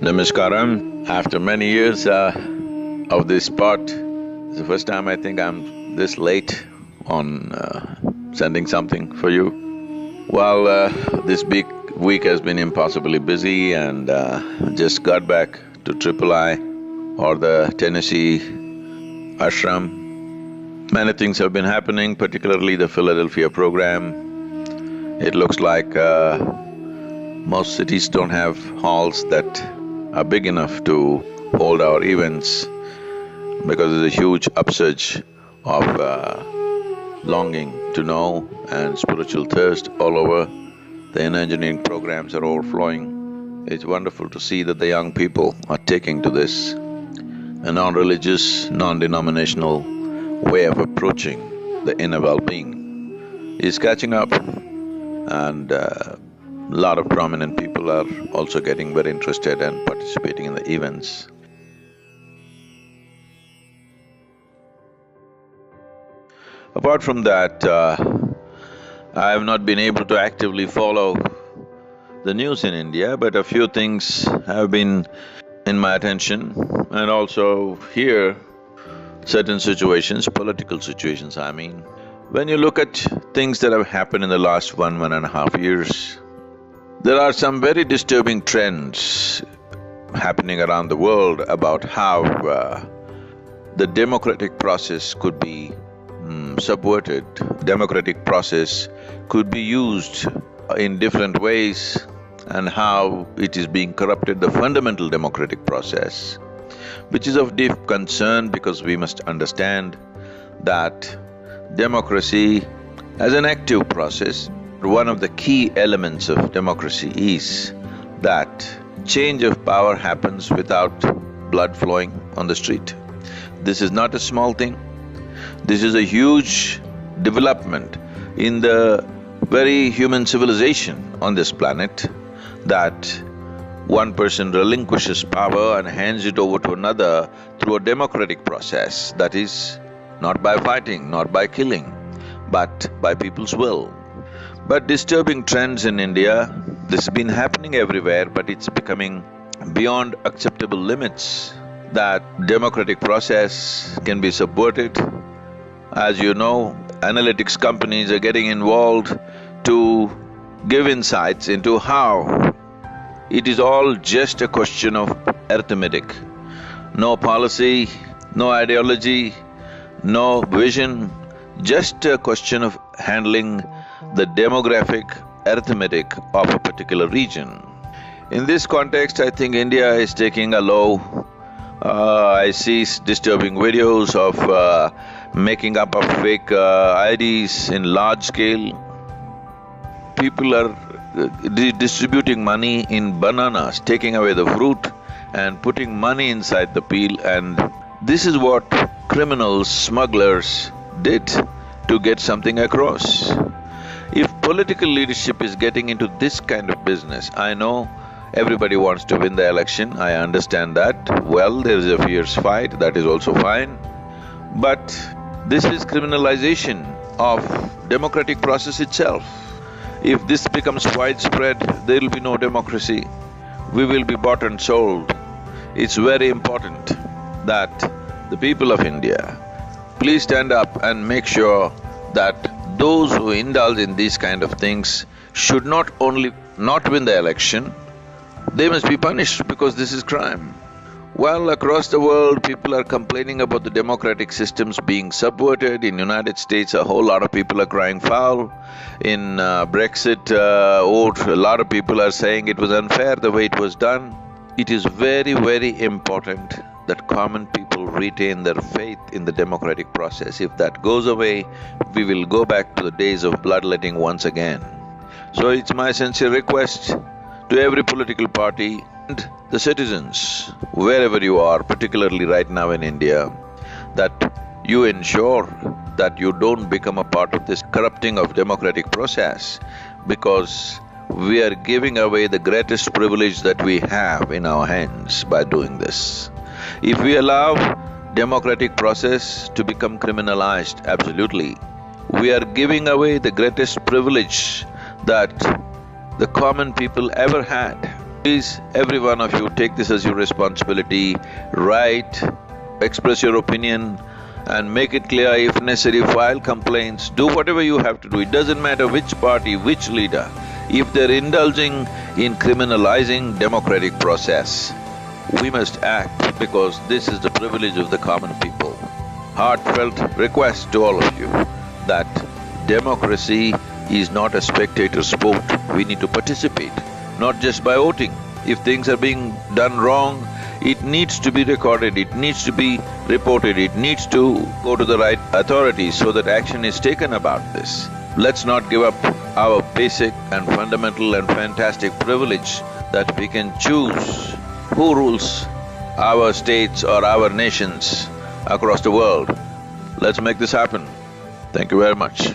Namaskaram. After many years of this spot, it's the first time I think I'm this late on sending something for you. Well, this big week has been impossibly busy and just got back to III or the Tennessee ashram. Many things have been happening, particularly the Philadelphia program. It looks like most cities don't have halls that are big enough to hold our events because there's a huge upsurge of longing to know and spiritual thirst all over. The engineering programs are overflowing. It's wonderful to see that the young people are taking to this. A non-religious, non-denominational way of approaching the inner well-being is catching up, and a lot of prominent people are also getting very interested and participating in the events. Apart from that, I have not been able to actively follow the news in India, but a few things have been in my attention, and also here, certain situations, political situations I mean. When you look at things that have happened in the last 1.5 years, there are some very disturbing trends happening around the world about how the democratic process could be subverted, democratic process could be used in different ways, and how it is being corrupted, the fundamental democratic process, which is of deep concern because we must understand that democracy as an active process, one of the key elements of democracy is that change of power happens without blood flowing on the street. This is not a small thing. This is a huge development in the very human civilization on this planet, that one person relinquishes power and hands it over to another through a democratic process, that is, not by fighting, not by killing, but by people's will. But disturbing trends in India, this has been happening everywhere, but it's becoming beyond acceptable limits, that democratic process can be subverted. As you know, analytics companies are getting involved to give insights into how it is all just a question of arithmetic. No policy, no ideology, no vision, just a question of handling the demographic arithmetic of a particular region. In this context, I think India is taking a low. I see disturbing videos of making up of fake IDs in large scale. People are distributing money in bananas, taking away the fruit and putting money inside the peel, and this is what criminals, smugglers did to get something across. If political leadership is getting into this kind of business, I know everybody wants to win the election, I understand that. Well, there is a fierce fight, that is also fine. But this is criminalization of democratic process itself. If this becomes widespread, there will be no democracy. We will be bought and sold. It's very important that the people of India, please stand up and make sure that those who indulge in these kind of things should not only not win the election, they must be punished because this is crime. Well, across the world, people are complaining about the democratic systems being subverted. In United States, a whole lot of people are crying foul. In Brexit vote, a lot of people are saying it was unfair the way it was done. It is very, very important that common people retain their faith in the democratic process. If that goes away, we will go back to the days of bloodletting once again. So it's my sincere request to every political party and the citizens, wherever you are, particularly right now in India, that you ensure that you don't become a part of this corrupting of democratic process, because we are giving away the greatest privilege that we have in our hands by doing this. If we allow democratic process to become criminalized, absolutely, we are giving away the greatest privilege that the common people ever had. Please, every one of you, take this as your responsibility, write, express your opinion and make it clear. If necessary, file complaints, do whatever you have to do. It doesn't matter which party, which leader. If they're indulging in criminalizing democratic process, we must act because this is the privilege of the common people. Heartfelt request to all of you that democracy is not a spectator sport. We need to participate, not just by voting. If things are being done wrong, it needs to be recorded, it needs to be reported, it needs to go to the right authorities so that action is taken about this. Let's not give up our basic and fundamental and fantastic privilege that we can choose who rules our states or our nations across the world. Let's make this happen. Thank you very much.